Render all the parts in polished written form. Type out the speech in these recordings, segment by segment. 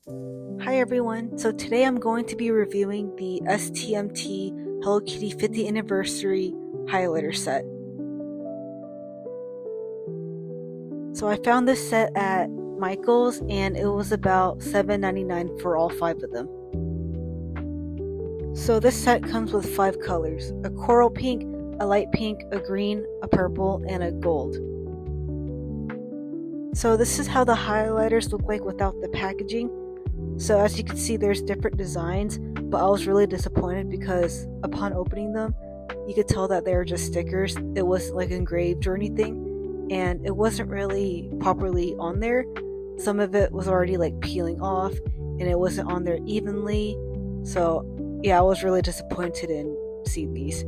Hi everyone, so today I'm going to be reviewing the STMT Hello Kitty 50th Anniversary Highlighter Set. So I found this set at Michael's and it was about $7.99 for all 5 of them. So this set comes with 5 colors: a coral pink, a light pink, a green, a purple, and a gold. So this is how the highlighters look like without the packaging. So as you can see, there's different designs, but I was really disappointed because upon opening them, you could tell that they were just stickers. It wasn't like engraved or anything, and it wasn't really properly on there. Some of it was already like peeling off, and it wasn't on there evenly. So yeah, I was really disappointed in seeing these.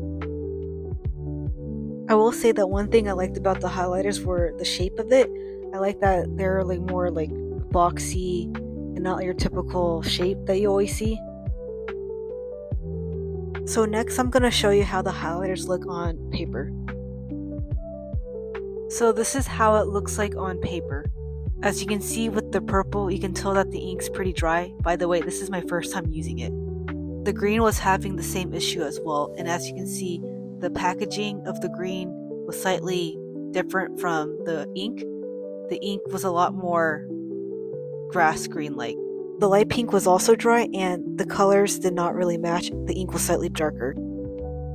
I will say that one thing I liked about the highlighters were the shape of it. I like that they're like more like boxy and not your typical shape that you always see. So next I'm going to show you how the highlighters look on paper. So this is how it looks like on paper. As you can see with the purple, you can tell that the ink's pretty dry. By the way, this is my first time using it. The green was having the same issue as well, and as you can see, the packaging of the green was slightly different from the ink. The ink was a lot more grass green like. The light pink was also dry and the colors did not really match. The ink was slightly darker.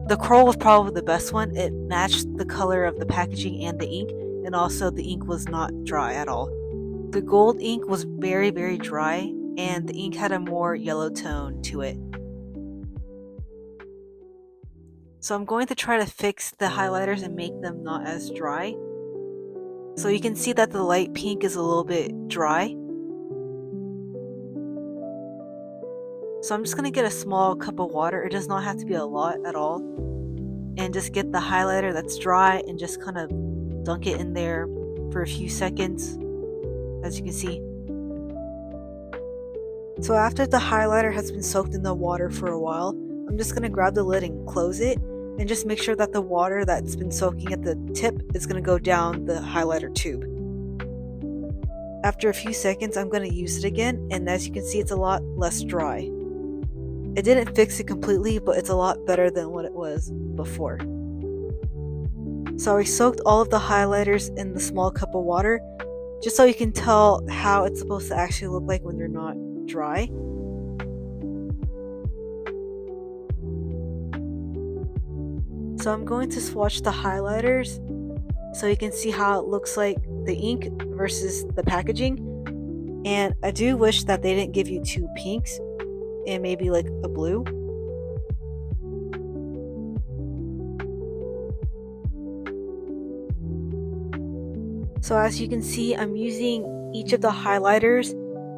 The coral was probably the best one. It matched the color of the packaging and the ink, and also the ink was not dry at all. The gold ink was very, very dry and the ink had a more yellow tone to it. So I'm going to try to fix the highlighters and make them not as dry. So you can see that the light pink is a little bit dry. So I'm just going to get a small cup of water. It does not have to be a lot at all. And just get the highlighter that's dry and just kind of dunk it in there for a few seconds, as you can see. So after the highlighter has been soaked in the water for a while, I'm just going to grab the lid and close it. And just make sure that the water that's been soaking at the tip is going to go down the highlighter tube. After a few seconds, I'm going to use it again, and as you can see, it's a lot less dry. It didn't fix it completely, but it's a lot better than what it was before. So I soaked all of the highlighters in the small cup of water, just so you can tell how it's supposed to actually look like when they're not dry. So I'm going to swatch the highlighters so you can see how it looks like the ink versus the packaging. And I do wish that they didn't give you 2 pinks and maybe like a blue. So as you can see, I'm using each of the highlighters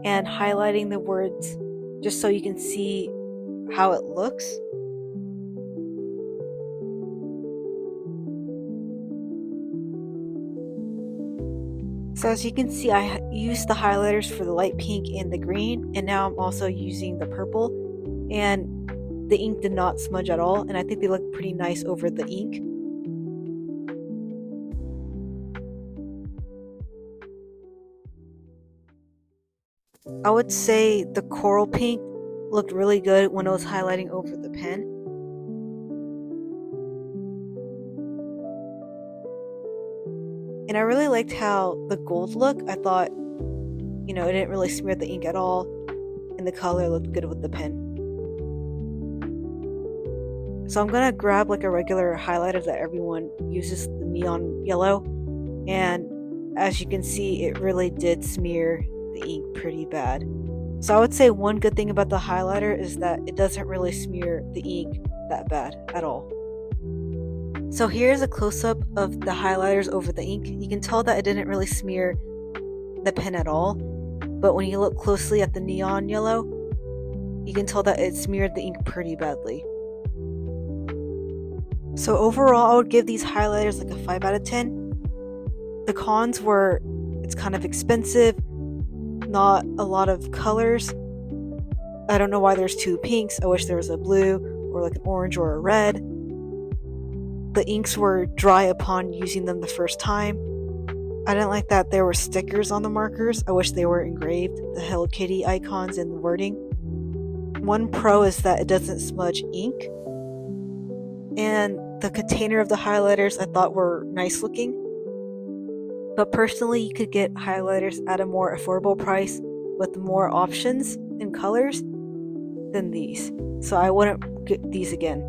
and highlighting the words just so you can see how it looks. So as you can see, I used the highlighters for the light pink and the green, and now I'm also using the purple, and the ink did not smudge at all, and I think they look pretty nice over the ink. I would say the coral pink looked really good when I was highlighting over the pen. And I really liked how the gold looked. I thought, it didn't really smear the ink at all, and the color looked good with the pen. So I'm gonna grab like a regular highlighter that everyone uses, the neon yellow, and as you can see, it really did smear the ink pretty bad. So I would say one good thing about the highlighter is that it doesn't really smear the ink that bad at all. So here's a close-up of the highlighters over the ink. You can tell that it didn't really smear the pen at all, but when you look closely at the neon yellow, you can tell that it smeared the ink pretty badly. So overall, I would give these highlighters like a 5 out of 10. The cons were it's kind of expensive, not a lot of colors. I don't know why there's 2 pinks. I wish there was a blue or like an orange or a red. The inks were dry upon using them the first time. I didn't like that there were stickers on the markers. I wish they were engraved, the Hello Kitty icons and the wording. One pro is that it doesn't smudge ink. And the container of the highlighters I thought were nice looking. But personally, you could get highlighters at a more affordable price with more options and colors than these. So I wouldn't get these again.